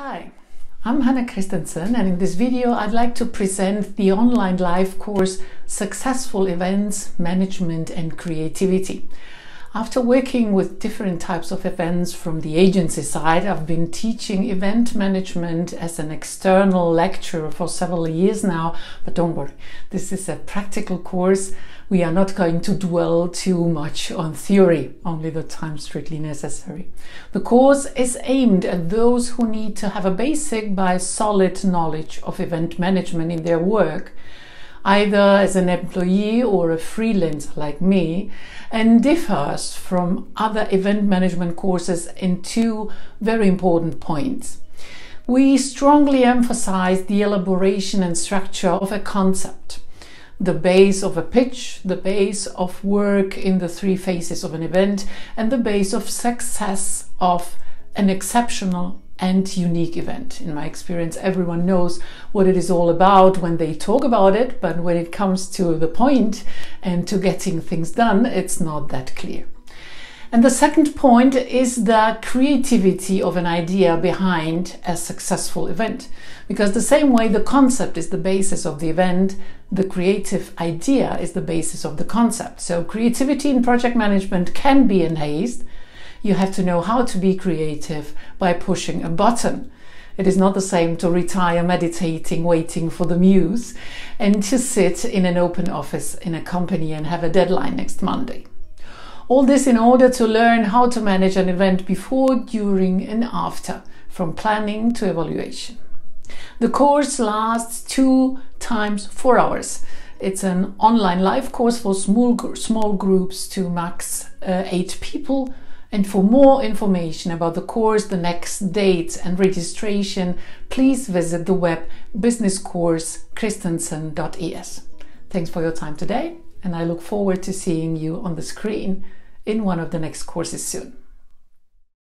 Hi, I'm Hanna Christensen, and in this video I'd like to present the online live course Successful Events, Management and Creativity. After working with different types of events from the agency side, I've been teaching event management as an external lecturer for several years now, but don't worry, this is a practical course. We are not going to dwell too much on theory, only the time strictly necessary. The course is aimed at those who need to have a basic but solid knowledge of event management in their work, either as an employee or a freelancer like me, and differs from other event management courses in two very important points. We strongly emphasize the elaboration and structure of a concept, the base of a pitch, the base of work in the three phases of an event, and the base of success of an exceptional and unique event. In my experience, everyone knows what it is all about when they talk about it, but when it comes to the point and to getting things done, it's not that clear. And the second point is the creativity of an idea behind a successful event. Because the same way the concept is the basis of the event, the creative idea is the basis of the concept. So creativity in project management can be enhanced. You have to know how to be creative by pushing a button. It is not the same to retire meditating, waiting for the muse, and to sit in an open office in a company and have a deadline next Monday. All this in order to learn how to manage an event before, during and after, from planning to evaluation. The course lasts 2 times 4 hours. It's an online live course for small groups to max 8 people. And for more information about the course, the next dates and registration, please visit the web businesscourse.christensen.es. Thanks for your time today, and I look forward to seeing you on the screen in one of the next courses soon.